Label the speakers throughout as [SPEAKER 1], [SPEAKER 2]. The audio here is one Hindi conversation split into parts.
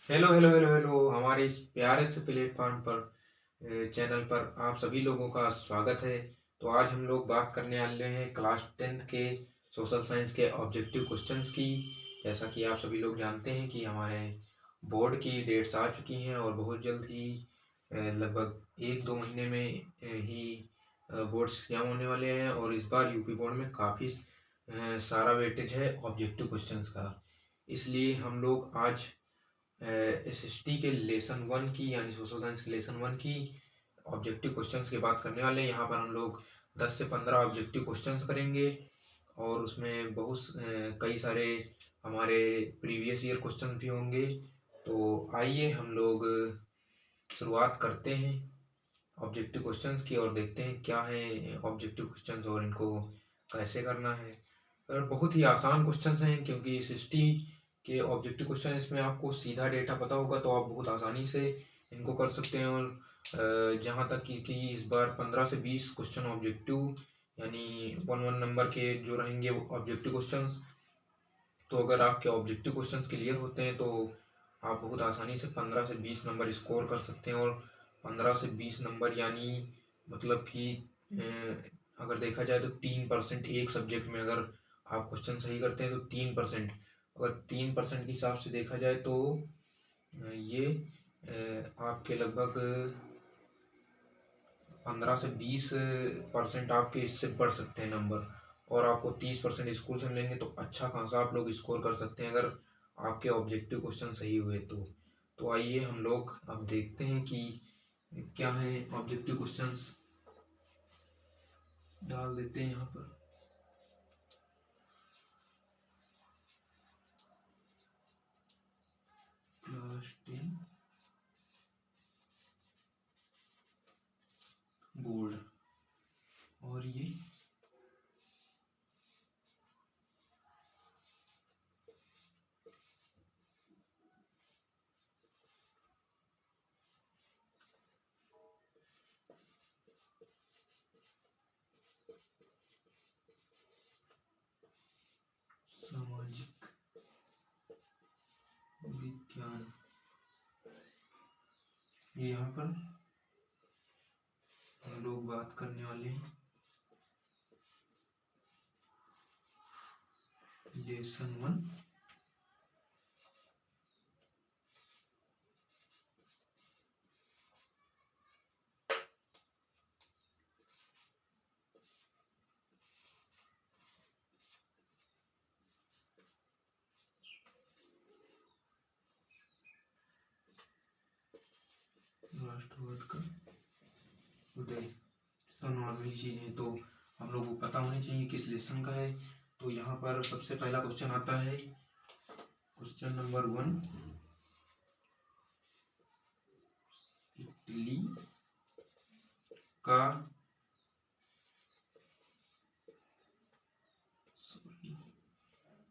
[SPEAKER 1] हेलो हेलो हेलो हेलो हमारे इस प्यारे से प्लेटफॉर्म पर चैनल पर आप सभी लोगों का स्वागत है। तो आज हम लोग बात करने वाले हैं क्लास 10th के सोशल साइंस के ऑब्जेक्टिव क्वेश्चंस की। जैसा कि आप सभी लोग जानते हैं कि हमारे बोर्ड की डेट्स आ चुकी हैं और बहुत जल्द ही लगभग 1-2 महीने में ही बोर्ड्स एग्जाम होने वाले हैं। और इस बार यूपी बोर्ड में काफ़ी सारा वेटेज है ऑब्जेक्टिव क्वेश्चंस का। इसलिए हम लोग आज एसएसटी के लेसन 1 की यानी सोशल साइंस के लेसन 1 की ऑब्जेक्टिव क्वेश्चंस की बात करने वाले हैं। यहाँ पर हम लोग 10 से 15 ऑब्जेक्टिव क्वेश्चंस करेंगे और उसमें कई सारे हमारे प्रीवियस ईयर क्वेश्चन भी होंगे। तो आइए हम लोग शुरुआत करते हैं ऑब्जेक्टिव क्वेश्चंस की और देखते हैं क्या है ऑब्जेक्टिव क्वेश्चंस और इनको कैसे करना है। और बहुत ही आसान क्वेश्चंस हैं क्योंकि एसएसटी के ऑब्जेक्टिव क्वेश्चन इसमें आपको सीधा डेटा पता होगा तो आप बहुत आसानी से इनको कर सकते हैं। और जहाँ तक कि इस बार 15 से 20 क्वेश्चन ऑब्जेक्टिव यानी 1-1 नंबर के जो रहेंगे ऑब्जेक्टिव क्वेश्चंस। तो अगर आपके ऑब्जेक्टिव क्वेश्चंस क्लियर होते हैं तो आप बहुत आसानी से 15 से 20 नंबर स्कोर कर सकते हैं। और 15 से 20 नंबर यानी मतलब कि अगर देखा जाए तो 3% एक सब्जेक्ट में अगर आप क्वेश्चन सही करते हैं तो 3%, अगर 3% के हिसाब से देखा जाए तो ये आपके लगभग 15 से 20% आपके इससे बढ़ सकते हैं नंबर। और आपको 30% स्कूल से मिलेंगे तो अच्छा खासा आप लोग स्कोर कर सकते हैं अगर आपके ऑब्जेक्टिव क्वेश्चन सही हुए तो आइए हम लोग अब देखते हैं कि क्या है ऑब्जेक्टिव क्वेश्चंस। डाल देते हैं यहाँ पर क्लास 10 बोर्ड और ये सामाजिक विज्ञान। ये यहाँ पर हम लोग बात करने वाले हैं लेसन 1 राष्ट्रवाद का उदय। तो नॉर्मल चीज है तो हम लोग को पता होनी चाहिए किस लेसन का है। तो यहाँ पर सबसे पहला क्वेश्चन आता है क्वेश्चन नंबर 1। इटली का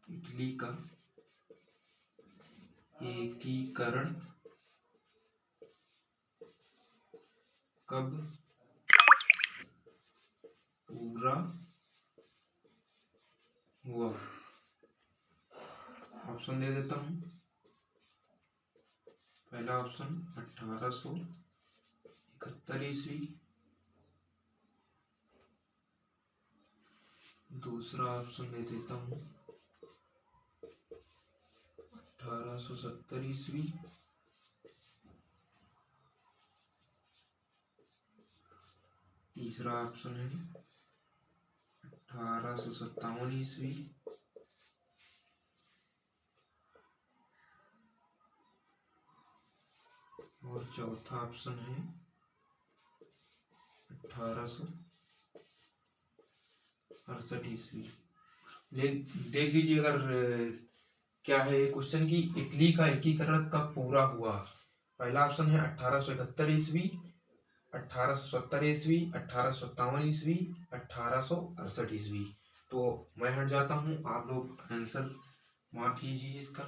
[SPEAKER 1] इटली का एकीकरण कब पूरा हुआ। ऑप्शन दे देता हूँ। पहला ऑप्शन 1871 ईस्वी, दूसरा ऑप्शन दे देता हूँ 1870 ईस्वी, तीसरा ऑप्शन है 1857 ईस्वी, और चौथा ऑप्शन है 1868 ईस्वी। देख लीजिए अगर क्या है क्वेश्चन की इटली का एकीकरण कब पूरा हुआ। पहला ऑप्शन है 1871 ईस्वी, 1870 ईस्वी, 1857 ईस्वी, 1868 ईस्वी। तो मैं हट जाता हूँ, आप लोग आंसर मार्क कीजिए इसका,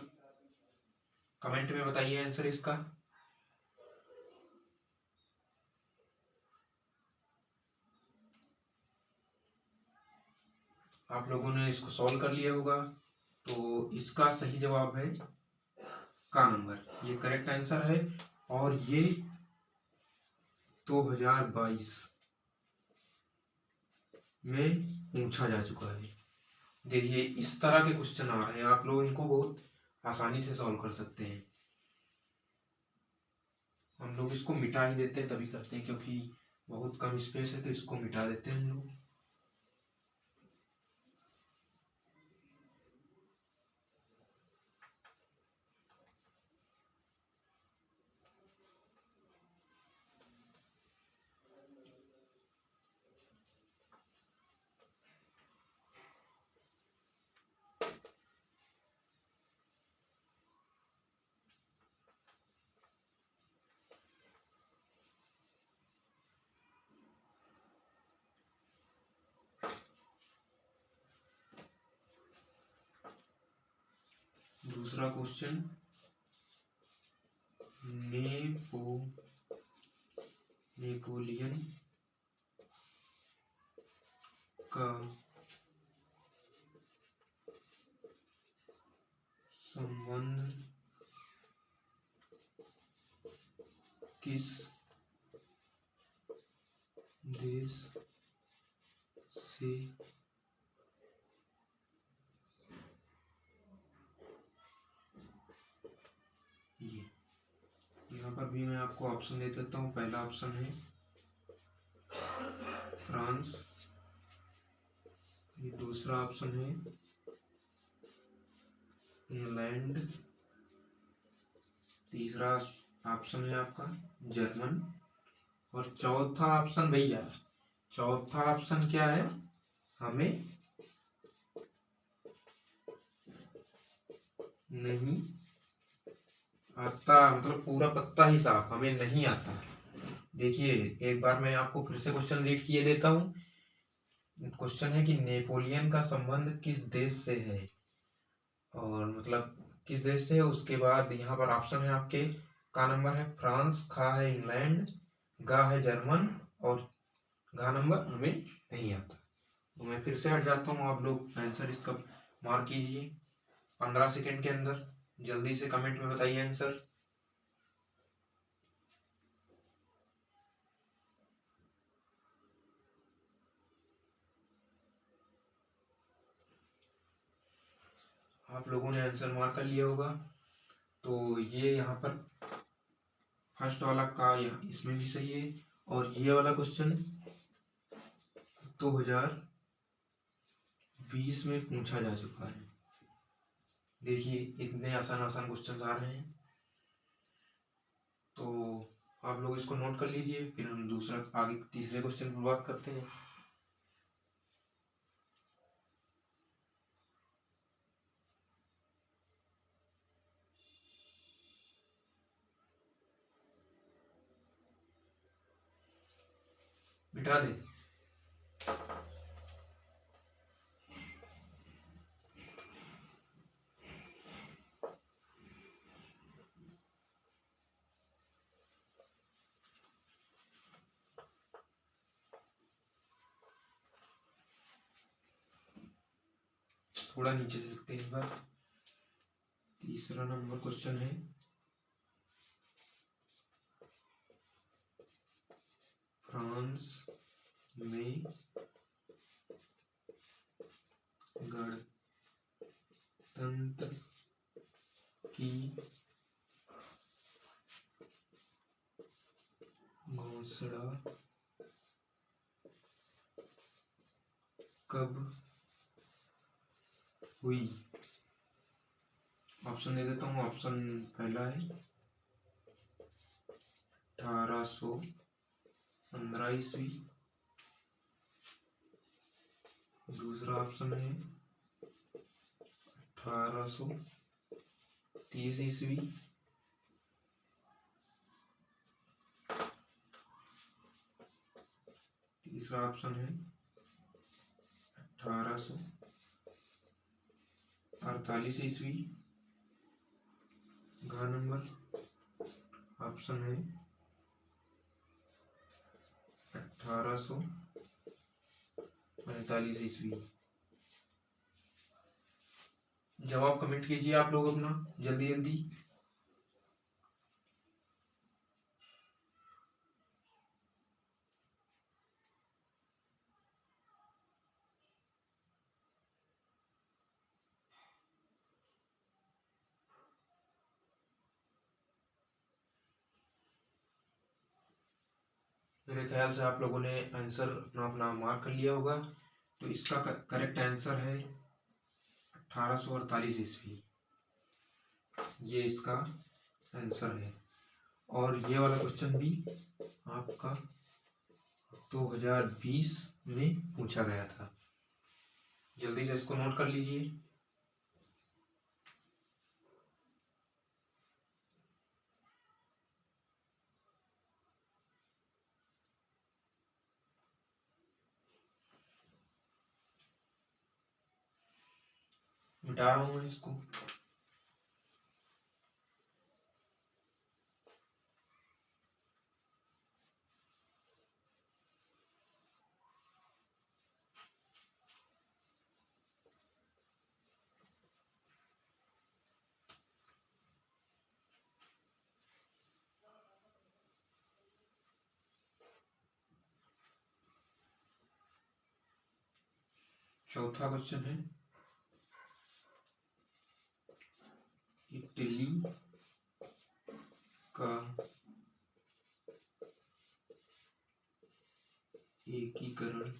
[SPEAKER 1] कमेंट में बताइए आंसर इसका। आप लोगों ने इसको सॉल्व कर लिया होगा। तो इसका सही जवाब है का नंबर, ये करेक्ट आंसर है। और ये 2022 में पूछा जा चुका है। देखिए इस तरह के क्वेश्चन आ रहे हैं, आप लोग इनको बहुत आसानी से सॉल्व कर सकते हैं। हम लोग इसको मिटा ही देते हैं, तभी करते हैं क्योंकि बहुत कम स्पेस है, तो इसको मिटा देते हैं हम लोग। दूसरा क्वेश्चन, नेपोलियन का संबंध किस देश से ये यहाँ पर भी मैं आपको ऑप्शन दे देता हूँ। पहला ऑप्शन है फ्रांस, ये दूसरा ऑप्शन है इंग्लैंड, तीसरा ऑप्शन है आपका जर्मन, और चौथा ऑप्शन भैया, चौथा ऑप्शन क्या है, हमें नहीं आता, मतलब पूरा पत्ता ही साफ हमें नहीं आता। देखिए एक बार मैं आपको फिर से क्वेश्चन रीड किए देता हूँ। क्वेश्चन है कि नेपोलियन का संबंध किस देश से है, और मतलब किस देश से है। उसके बाद यहाँ पर ऑप्शन है आपके, का नंबर है फ्रांस, खा है इंग्लैंड, गा है जर्मन, और घा नंबर हमें नहीं आता। तो मैं फिर से हट जाता हूँ, आप लोग आंसर इसका मार्क कीजिए 15 सेकेंड के अंदर। जल्दी से कमेंट में बताइए आंसर। आप लोगों ने आंसर मार्क कर लिया होगा। तो ये यहाँ पर फर्स्ट वाला का इसमें भी सही है, और ये वाला क्वेश्चन 2020 में पूछा जा चुका है। देखिए इतने आसान आसान क्वेश्चन आ रहे हैं, तो आप लोग इसको नोट कर लीजिए, फिर हम दूसरा आगे तीसरे क्वेश्चन पर बात करते हैं। मिटा दें। थोड़ा नीचे से लिखते हैं इस बार। तीसरा नंबर क्वेश्चन है, फ्रांस में गणतंत्र की घोषणा कब हुई। ऑप्शन दे देता हूँ। ऑप्शन पहला है 1815 ईस्वी, दूसरा ऑप्शन है 1830 ईस्वी, तीसरा ऑप्शन है 1848 ईस्वी, घ नंबर ऑप्शन है 1845 ईस्वी। जवाब कमेंट कीजिए आप लोग अपना जल्दी जल्दी। मेरे ख्याल से आप लोगों ने आंसर अपना अपना मार्क कर लिया होगा। तो इसका करेक्ट आंसर है 1848 ईस्वी, ये इसका आंसर है। और ये वाला क्वेश्चन भी आपका 2020 में पूछा गया था। जल्दी से इसको नोट कर लीजिए। मिटा रहा हूँ इसको। चौथा क्वेश्चन है, इटली का एकीकरण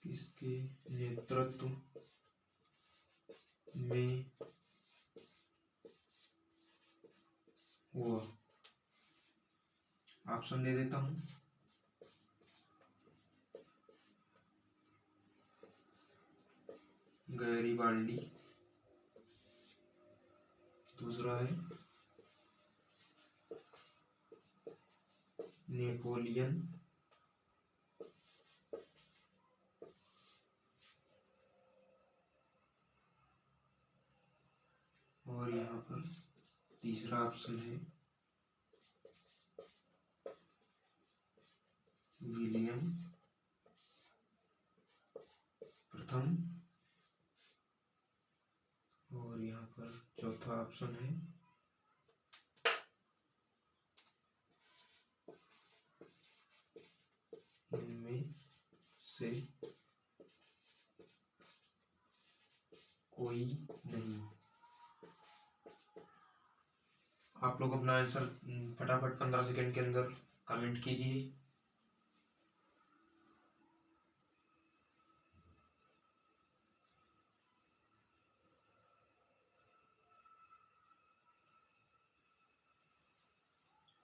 [SPEAKER 1] किसके नेतृत्व में हुआ? ऑप्शन दे देता हूँ। गैरिबाल्डी, दूसरा है नेपोलियन, और यहाँ पर तीसरा ऑप्शन है विलियम प्रथम, और यहाँ पर चौथा ऑप्शन है इनमें से कोई नहीं। आप लोग अपना आंसर फटाफट 15 सेकंड के अंदर कमेंट कीजिए।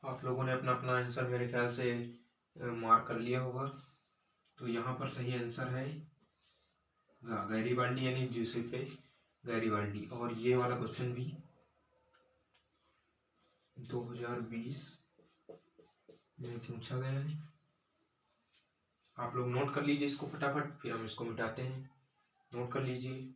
[SPEAKER 1] आप लोगों ने अपना अपना आंसर मेरे ख्याल से मार्क कर लिया होगा। तो यहाँ पर सही आंसर है गैरिबाल्डी, यानी जूसेप्पे गैरिबाल्डी। और ये वाला क्वेश्चन भी 2020 में पूछा गया है। आप लोग नोट कर लीजिए इसको फटाफट, फिर हम इसको मिटाते हैं। नोट कर लीजिए।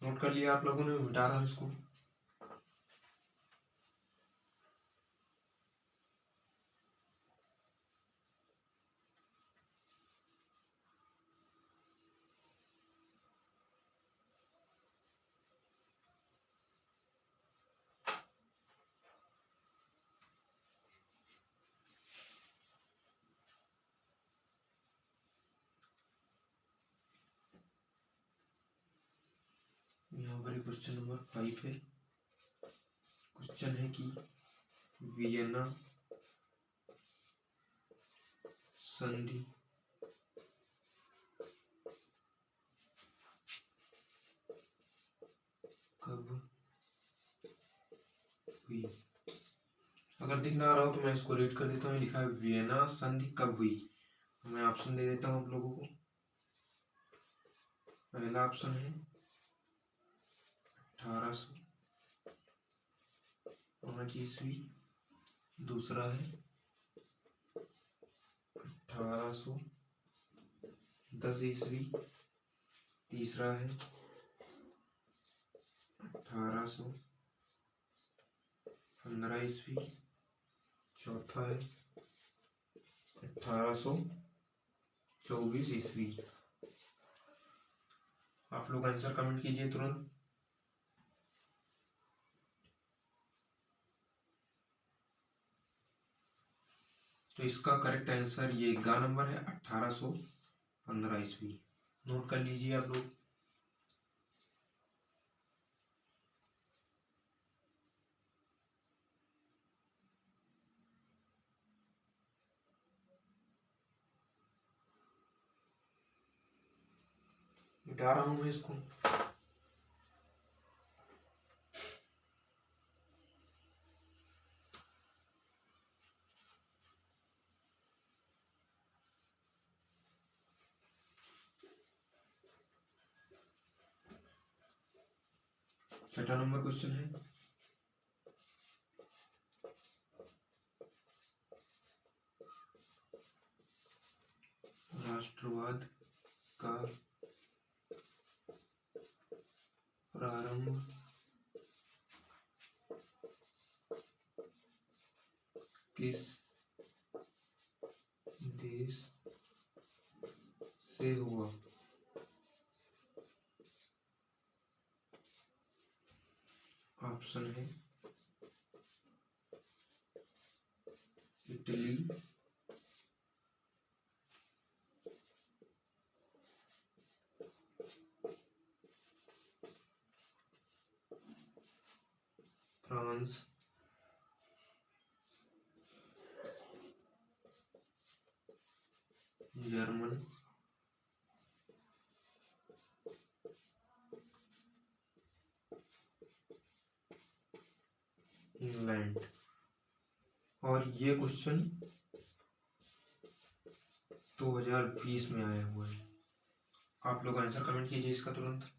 [SPEAKER 1] नोट कर लिया आप लोगों ने? मिटा रहा हूं इसको। यहाँ पर क्वेश्चन नंबर 5 है। क्वेश्चन है कि वियना संधि कब हुई? अगर दिख ना रहा हो तो मैं इसको रीड कर देता हूँ। लिखा है वियना संधि कब हुई। मैं ऑप्शन दे देता हूँ आप लोगों को। पहला ऑप्शन है 1805 ईस्वी, दूसरा है 1810 ईस्वी, तीसरा है 1815 ईस्वी, चौथा है 1824 ईस्वी। आप लोग आंसर कमेंट कीजिए तुरंत। तो इसका करेक्ट आंसर ये गा नंबर है 1815 ईस्वी। नोट कर लीजिए आप लोग। मिटा रहा हूं मैं इसको। छठा नंबर क्वेश्चन है, राष्ट्रवाद का प्रारंभ किस देश से हुआ? ऑप्शन है इटली, फ्रांस, जर्मन, इंग्लैंड। और ये क्वेश्चन 2020 में आया हुआ है। आप लोग आंसर कमेंट कीजिए इसका तुरंत।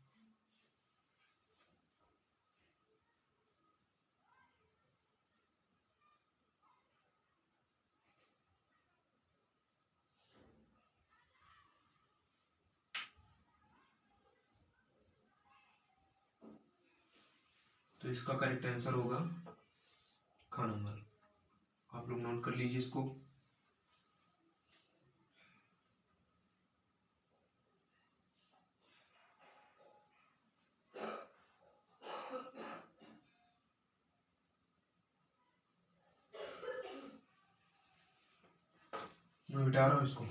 [SPEAKER 1] तो इसका करेक्ट आंसर होगा ख नंबर। आप लोग नोट कर लीजिए इसको। मैं मिटा रहा हूँ इसको।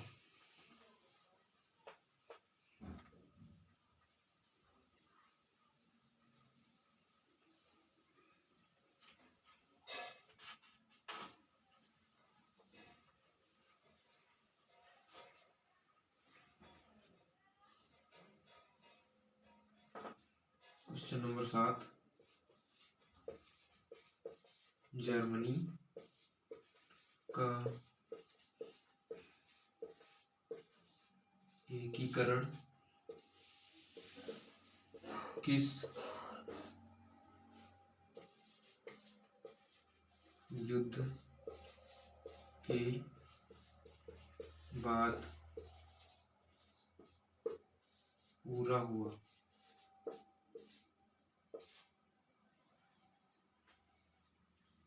[SPEAKER 1] क्वेश्चन नंबर 7, जर्मनी का एकीकरण किस युद्ध के बाद पूरा हुआ?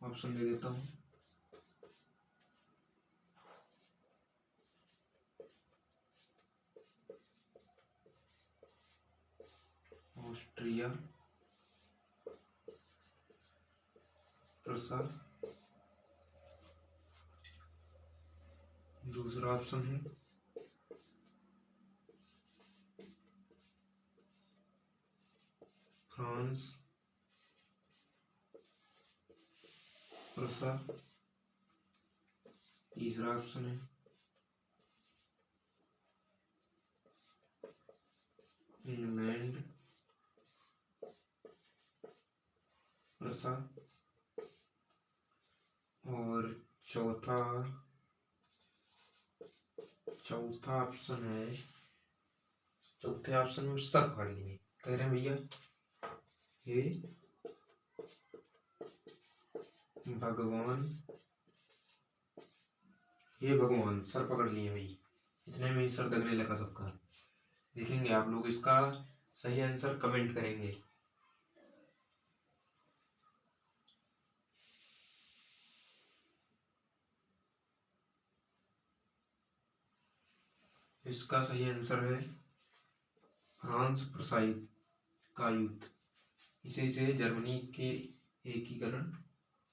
[SPEAKER 1] ऑप्शन दे देता हूँ। ऑस्ट्रिया, प्रसा। दूसरा ऑप्शन है फ्रांस, प्रसा। तीसरा ऑप्शन है इंग्लैंड, प्रसा। और चौथा ऑप्शन है, चौथे ऑप्शन में सर पकड़ लिए। कह रहे हैं भैया हे भगवान, हे भगवान, सर पकड़ लिए भाई। इतने में ही सर दगने लगा सबका। देखेंगे आप लोग इसका सही आंसर कमेंट करेंगे। इसका सही आंसर है फ्रांस प्रसाई का युद्ध। इसी से जर्मनी के एकीकरण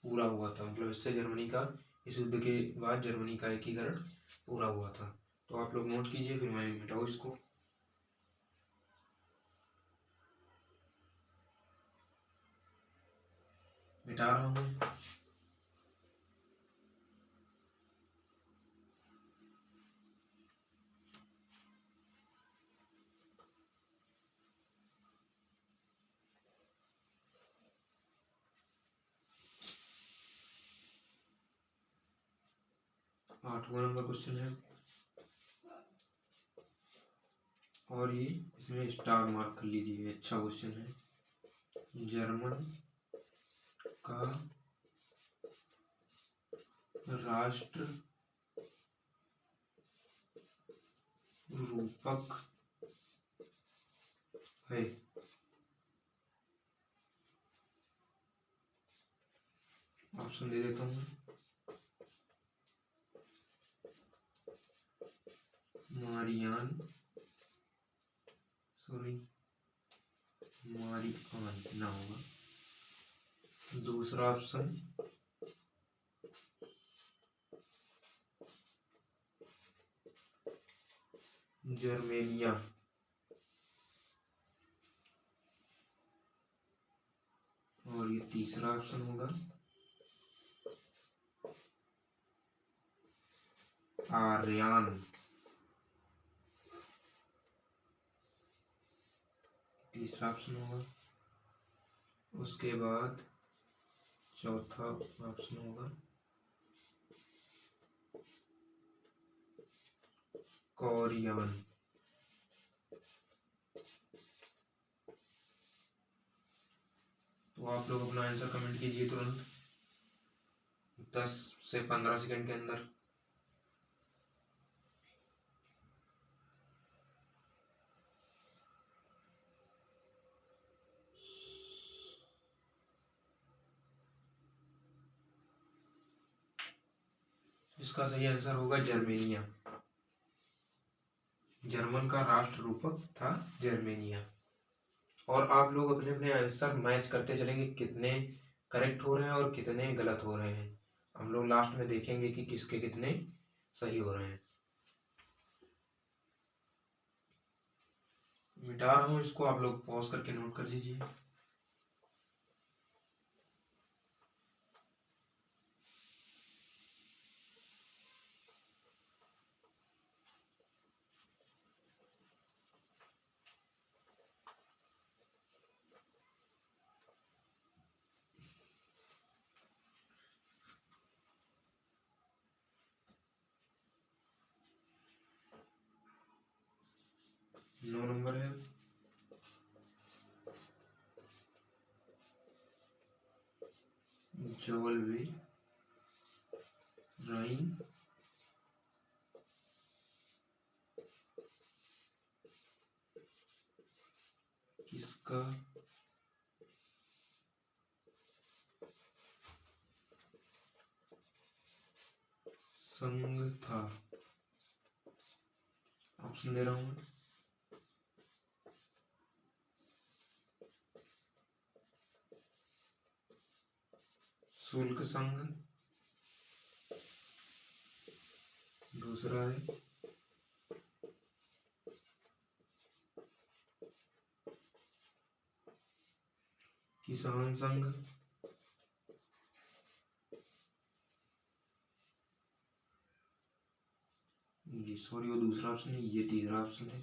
[SPEAKER 1] पूरा हुआ था, मतलब इससे जर्मनी का इस युद्ध के बाद जर्मनी का एकीकरण पूरा हुआ था। तो आप लोग नोट कीजिए, फिर मैं मिटाऊँ इसको। मिटा रहा हूँ मैं। आठवां नंबर क्वेश्चन है, और ये इसमें स्टार मार्क कर लीजिए, अच्छा क्वेश्चन है। जर्मन का राष्ट्र रूपक है। ऑप्शन दे देता हूँ। मारियान ना होगा। दूसरा ऑप्शन जर्मेनिया। और ये तीसरा ऑप्शन होगा आर्यान। तीसरा ऑप्शन होगा। उसके बाद चौथा ऑप्शन होगा कोरियन। तो आप लोग अपना आंसर कमेंट कीजिए तुरंत 10 से 15 सेकंड के अंदर। इसका सही आंसर होगा जर्मेनिया। जर्मन का राष्ट्र रूपक था जर्मेनिया। और आप लोग अपने अपने आंसर मैच करते चलेंगे, कितने करेक्ट हो रहे हैं और कितने गलत हो रहे हैं। हम लोग लास्ट में देखेंगे कि किसके कितने सही हो रहे हैं। मिटा रहा हूँ इसको, आप लोग पॉज करके नोट कर लीजिए। नौ नंबर है, जॉलवे राइन किसका संग था। ऑप्शन दे रहा हूँ। शुल्क संघ, दूसरा है किसान संघ, ये सॉरी वो दूसरा ऑप्शन है, ये तीसरा ऑप्शन है।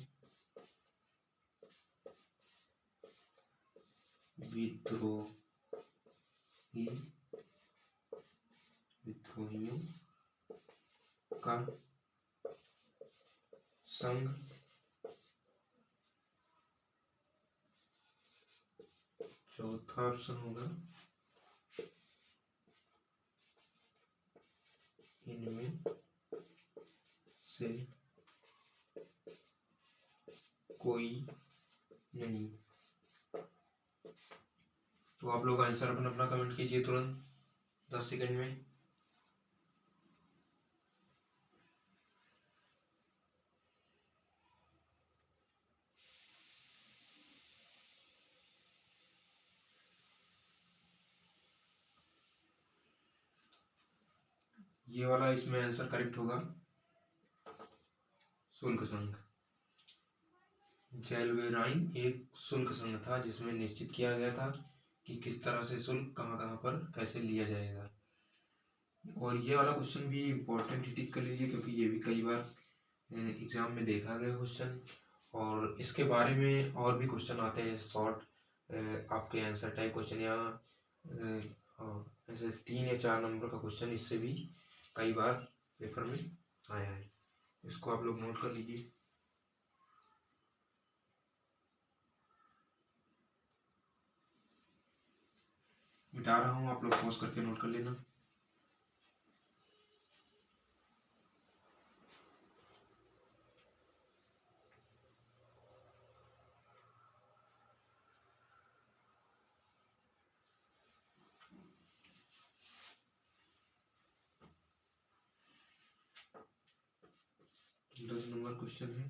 [SPEAKER 1] विद्रोहियों का संघ। चौथा ऑप्शन होगा इनमें से कोई नहीं। तो आप लोग आंसर अपना अपना कमेंट कीजिए तुरंत 10 सेकंड में। ये वाला इसमें आंसर करेक्ट होगा शुल्क संघ। ज़ेल्वेराइन एक शुल्क संघ था जिसमें निश्चित किया गया था कि किस तरह से शुल्क कहाँ कहाँ पर कैसे लिया जाएगा। और ये वाला क्वेश्चन भी इम्पोर्टेंट ही टिक कर लीजिए क्योंकि ये भी कई बार एग्जाम में देखा गया क्वेश्चन, और इसके बारे में और भी क्वेश्चन आते हैं शॉर्ट आपके आंसर टाइप क्वेश्चन, या हाँ ऐसे 3 या 4 नंबर का क्वेश्चन इससे भी कई बार पेपर में आया है। इसको आप लोग नोट कर लीजिए। मिटा रहा हूँ, आप लोग पॉज करके नोट कर लेना। दस नंबर क्वेश्चन है,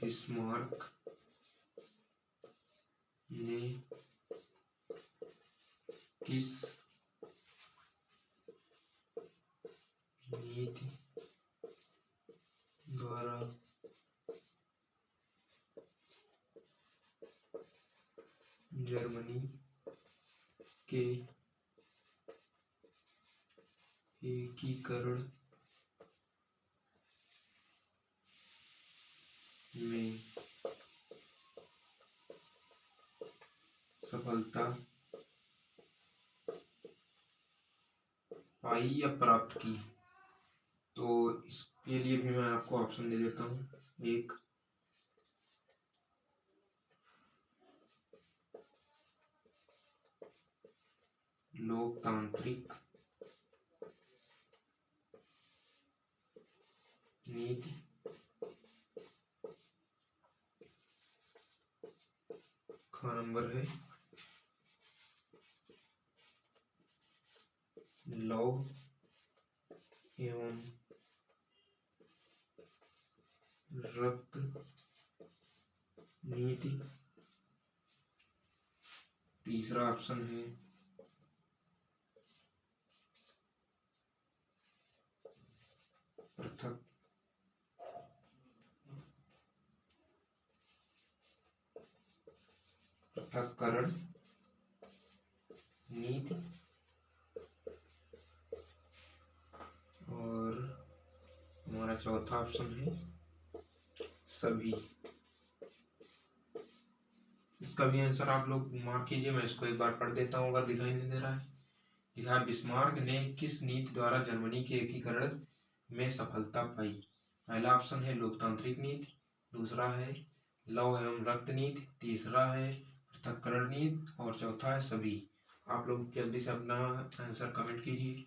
[SPEAKER 1] बिस्मार्क ने किस नीति द्वारा जर्मनी के एकीकरण में सफलता पाई या प्राप्त की? तो इसके लिए भी मैं आपको ऑप्शन दे देता हूँ। एक, लोकतांत्रिक नीति, ख नंबर है लौह एवं रक्त नीति, तीसरा ऑप्शन है पृथक पृथक्करण नीति, और हमारा चौथा ऑप्शन है सभी। इसका भी आंसर आप लोग मार्क कीजिए, मैं इसको एक बार पढ़ देता हूँ अगर दिखाई नहीं दे रहा है। लिखा है, बिस्मार्क ने किस नीति द्वारा जर्मनी के एकीकरण में सफलता पाई? पहला ऑप्शन है लोकतांत्रिक नीति, दूसरा है लौह एवं रक्त नीति, तीसरा है पृथक्करण नीति, और चौथा है सभी। आप लोग जल्दी से अपना आंसर कमेंट कीजिए।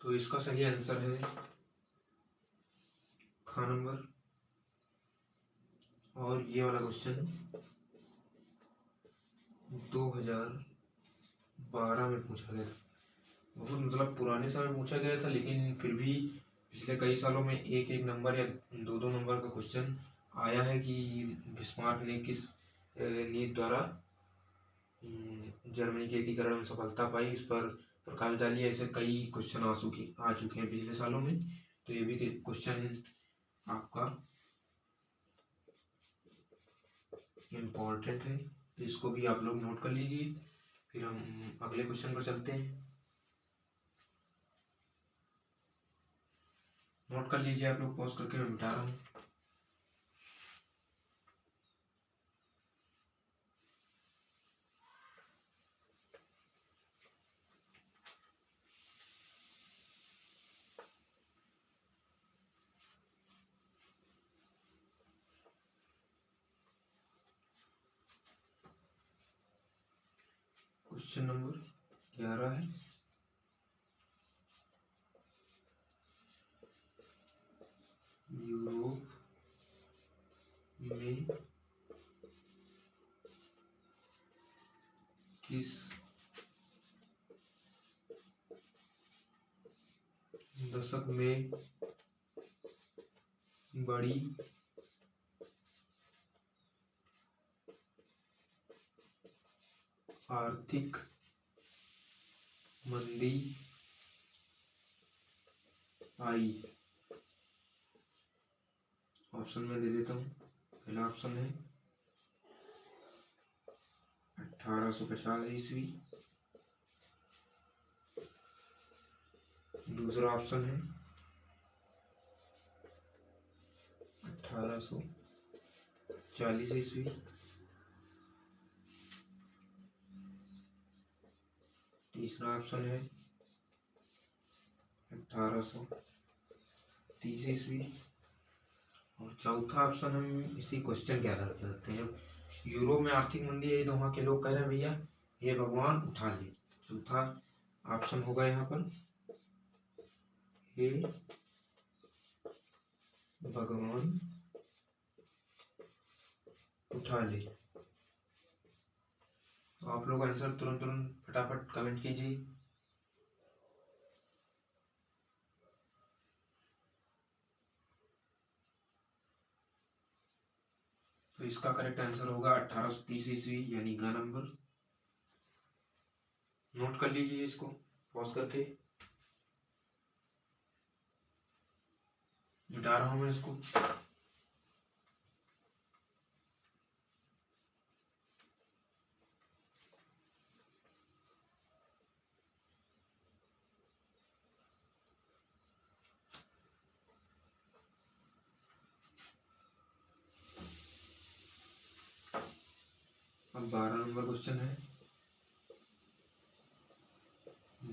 [SPEAKER 1] तो इसका सही आंसर है ख नंबर। और ये वाला क्वेश्चन 2012 में पूछा गया था। बहुत मतलब पुराने समय पूछा गया था, लेकिन फिर भी पिछले कई सालों में एक एक नंबर या दो दो नंबर का क्वेश्चन आया है कि बिस्मार्क ने किस नीति द्वारा जर्मनी के एकीकरण में सफलता पाई, इस पर प्रकाश डालिए। ऐसे कई क्वेश्चन आ चुके हैं पिछले सालों में, तो ये भी क्वेश्चन आपका इम्पोर्टेंट है, तो इसको भी आप लोग नोट कर लीजिए। फिर हम अगले क्वेश्चन पर चलते हैं। नोट कर लीजिए आप लोग, पॉज करके मैं मिटा रहा हूँ। क्वेश्चन नंबर 11 है, यूरोप में किस दशक में बड़ी आर्थिक मंदी आई। ऑप्शन में दे देता हूँ। पहला ऑप्शन है 1850 ईस्वी। दूसरा ऑप्शन है 1840 ईस्वी। तीसरा ऑप्शन है 1830 ईस्वी। और चौथा ऑप्शन हम इसी क्वेश्चन के आधार पर रखते हैं। यूरोप में आर्थिक मंदी है तो वहाँ के लोग कह रहे हैं भैया हे भगवान उठा ले। चौथा ऑप्शन होगा यहाँ पर हे भगवान उठा ले। तो आप लोग आंसर तुरंत तुरंत फटाफट कमेंट कीजिए। तो इसका करेक्ट आंसर होगा 1830 ईस्वी, यानी ग नंबर। नोट कर लीजिए इसको पॉज करके। मिटा रहा हूं मैं इसको। अब 12 नंबर क्वेश्चन है।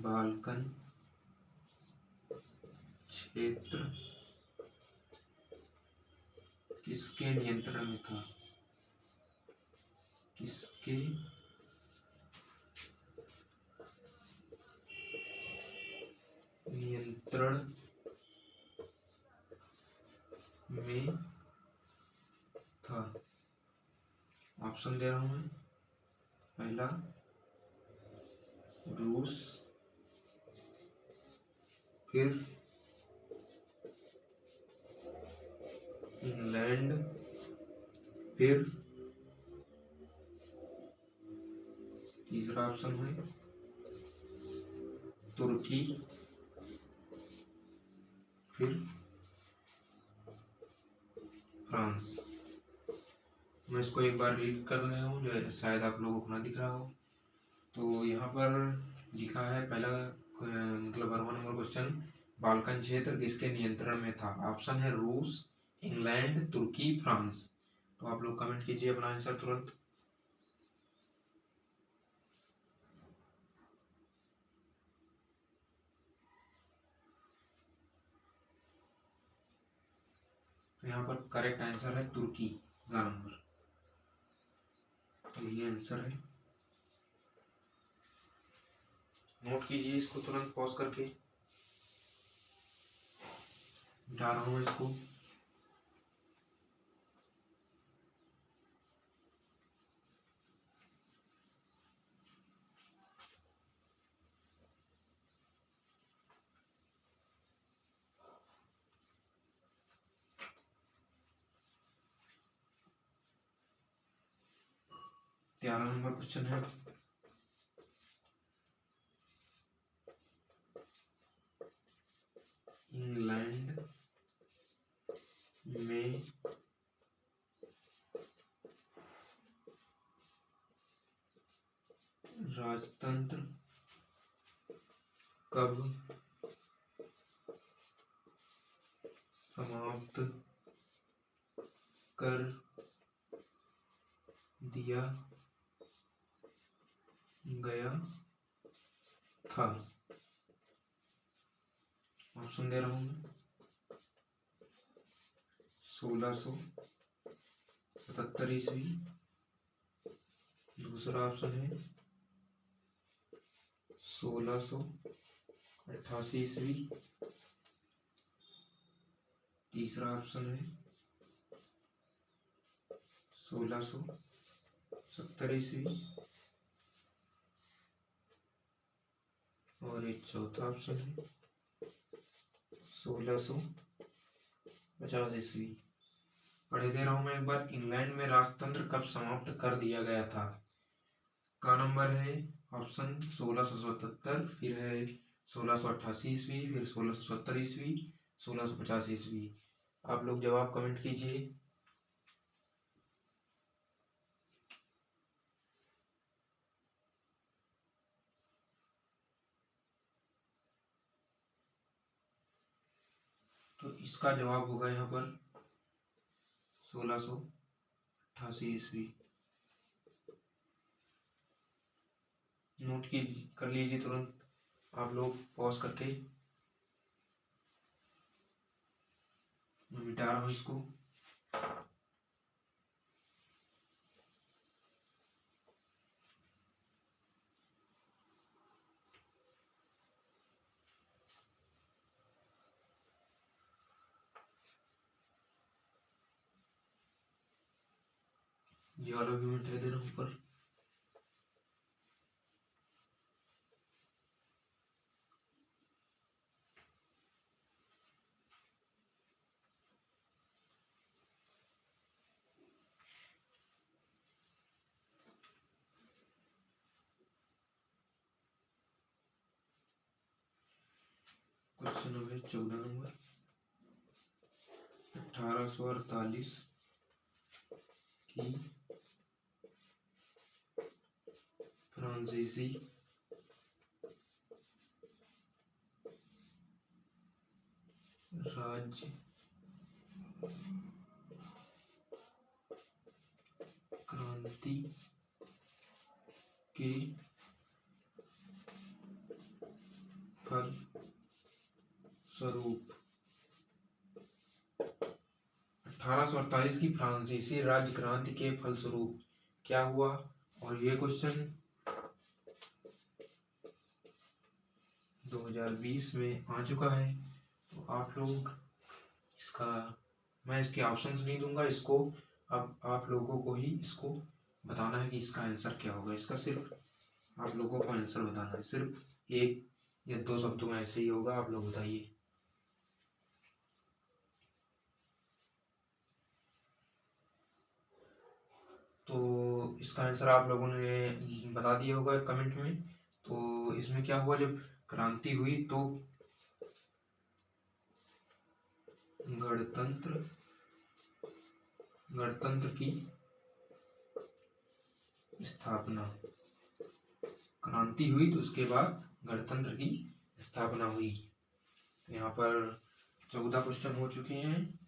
[SPEAKER 1] बाल्कन क्षेत्र किसके नियंत्रण में था? किसके नियंत्रण में था? ऑप्शन दे रहा हूं मैं। पहला रूस, फिर इंग्लैंड, फिर तीसरा ऑप्शन है तुर्की, फिर फ्रांस। मैं इसको एक बार रीड कर रहा हूँ जो शायद आप लोगों को ना दिख रहा हो। तो यहाँ पर लिखा है पहला मतलब 12 नंबर क्वेश्चन, बाल्कन क्षेत्र किसके नियंत्रण में था? ऑप्शन है रूस, इंग्लैंड, तुर्की, फ्रांस। तो आप लोग कमेंट कीजिए अपना आंसर तुरंत। यहाँ पर करेक्ट आंसर है तुर्की का नंबर। तो ये आंसर है। नोट कीजिए इसको तुरंत पॉज करके। मिटा रहा हूँ इसको। तेरह नंबर क्वेश्चन है। इंग्लैंड में राजतंत्र कब समाप्त कर दिया गया था? ऑप्शन दे रहा हूं। 1677 ईस्वी। दूसरा ऑप्शन है 1688 ईस्वी। तीसरा ऑप्शन है 1670 ईस्वी। और एक चौथा ऑप्शन है 1650 ईस्वी। पढ़े दे रहा हूँ मैं एक बार। इंग्लैंड में राजतंत्र कब समाप्त कर दिया गया था? का नंबर है ऑप्शन 1677, फिर है 1688 ईस्वी, फिर 1670 ईस्वी, 1650 ईस्वी। आप लोग जवाब कमेंट कीजिए। तो इसका जवाब होगा यहाँ पर 1688 ईस्वी। नोट की कर लीजिए तुरंत आप लोग पॉज करके। मैं मिटा रहा हूँ इसको। ये वाला भी मिटा दे रहा हूँ ऊपर। क्वेश्चन नंबर 14 नंबर 1848 की फ्रांसीसी राज्य क्रांति के फल स्वरूप 1848 की फ्रांसीसी राज्य क्रांति के फलस्वरूप क्या हुआ? और ये क्वेश्चन 2020 में आ चुका है। तो आप लोग इसका, मैं इसके ऑप्शंस नहीं दूंगा इसको, अब आप लोगों को ही इसको बताना है कि इसका आंसर क्या होगा। इसका सिर्फ आप लोगों को आंसर बताना है, सिर्फ एक या दो शब्दों में ऐसे ही होगा। आप लोग बताइए। तो इसका आंसर आप लोगों ने बता दिया होगा कमेंट में। तो इसमें क्या हुआ, जब क्रांति हुई तो गणतंत्र की स्थापना, क्रांति हुई तो उसके बाद गणतंत्र की स्थापना हुई। यहाँ पर 14 क्वेश्चन हो चुके हैं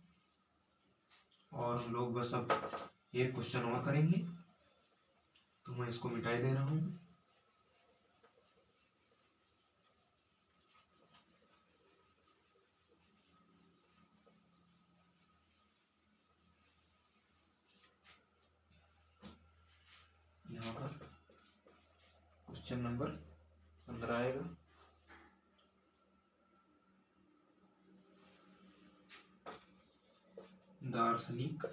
[SPEAKER 1] और हम लोग बस अब एक क्वेश्चन और करेंगे। तो मैं इसको मिटाई दे रहा हूँ। यहाँ पर क्वेश्चन नंबर 15 आएगा। दार्शनिक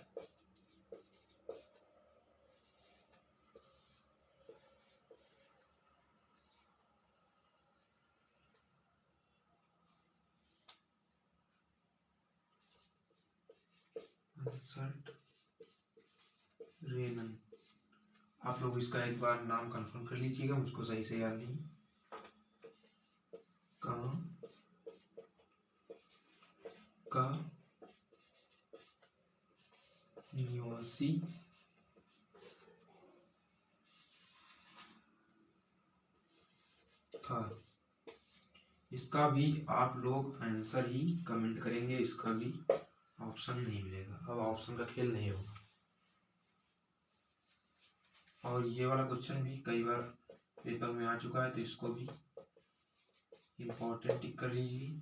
[SPEAKER 1] रेनन। आप लोग इसका एक बार नाम कंफर्म कर लीजिएगा, मुझको सही से याद नहीं। कहाँ का निवासी था? इसका भी आप लोग आंसर ही कमेंट करेंगे, इसका भी ऑप्शन नहीं मिलेगा। अब ऑप्शन का खेल नहीं होगा। और ये वाला क्वेश्चन भी कई बार पेपर में आ चुका है, तो इसको भी इम्पोर्टेंट टिक कर लीजिए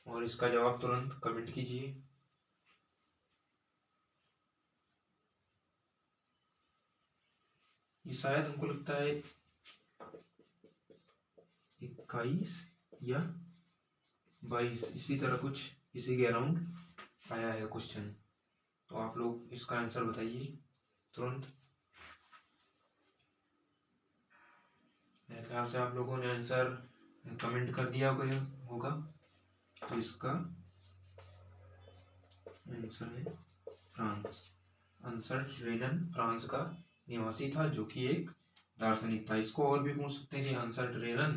[SPEAKER 1] और इसका जवाब तुरंत कमेंट कीजिए। ये शायद हमको लगता है 21 या 22 इसी तरह कुछ इसी के अराउंड आया है क्वेश्चन। तो आप लोग इसका आंसर बताइए तुरंत। मेरे ख्याल से आप लोगों ने आंसर कमेंट कर दिया होगा। तो इसका आंसर है फ्रांस। अंसर्ट रेनन फ्रांस का निवासी था, जो कि एक दार्शनिक था। इसको और भी पूछ सकते हैं कि अंसर्ट रेनन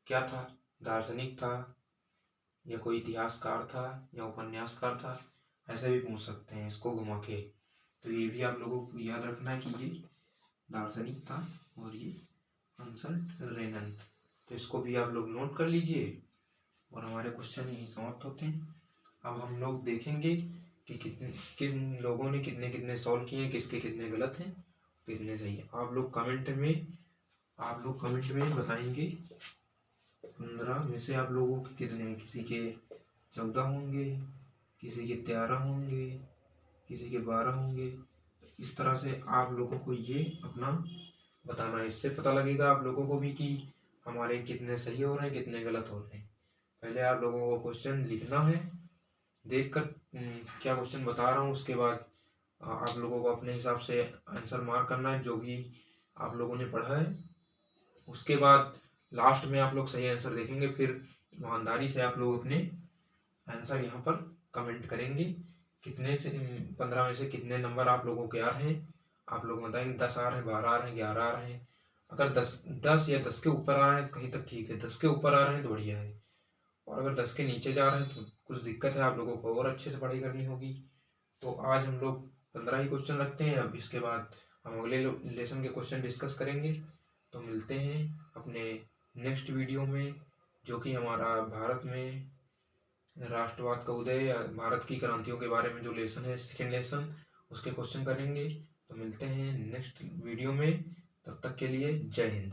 [SPEAKER 1] क्या था, दार्शनिक था या कोई इतिहासकार था या उपन्यासकार था, ऐसे भी पूछ सकते हैं इसको घुमा के। तो ये भी आप लोगों को याद रखना है कि ये दार्शनिक था और ये अंसर्ट रेनन। तो इसको भी आप लोग नोट कर लीजिए और हमारे क्वेश्चन यही समाप्त होते हैं। अब हम लोग देखेंगे कि किन लोगों ने कितने कितने सॉल्व किए हैं, किसके कितने गलत हैं, कितने सही है। आप लोग कमेंट में बताएंगे 15 में से आप लोगों के कितने हैं। किसी के 14 होंगे, किसी के 13 होंगे, किसी के 12 होंगे। इस तरह से आप लोगों को ये अपना बताना है। इससे पता लगेगा आप लोगों को भी कि हमारे कितने सही हो रहे हैं, कितने गलत हो रहे हैं। पहले आप लोगों को क्वेश्चन लिखना है, देखकर क्या क्वेश्चन बता रहा हूँ, उसके बाद आप लोगों को अपने हिसाब से आंसर मार्क करना है जो भी आप लोगों ने पढ़ा है। उसके बाद लास्ट में आप लोग सही आंसर देखेंगे, फिर ईमानदारी से आप लोग अपने आंसर यहाँ पर कमेंट करेंगे। कितने से 15 में से कितने नंबर आप लोगों के आ रहे हैं, आप लोग बताएंगे 10 आ रहे हैं, 12 आ रहे हैं, 11 आ रहे हैं। अगर 10 या 10 के ऊपर आ रहे हैं तो कहीं तक ठीक है, 10 के ऊपर आ रहे हैं तो बढ़िया है। और अगर 10 के नीचे जा रहे हैं तो कुछ दिक्कत है, आप लोगों को और अच्छे से पढ़ाई करनी होगी। तो आज हम लोग 15 ही क्वेश्चन रखते हैं। अब इसके बाद हम अगले लेसन के क्वेश्चन डिस्कस करेंगे। तो मिलते हैं अपने नेक्स्ट वीडियो में, जो कि हमारा भारत में राष्ट्रवाद का उदय या भारत की क्रांतियों के बारे में जो लेसन है, सेकेंड लेसन, उसके क्वेश्चन करेंगे। तो मिलते हैं नेक्स्ट वीडियो में, तब तक के लिए जय हिंद।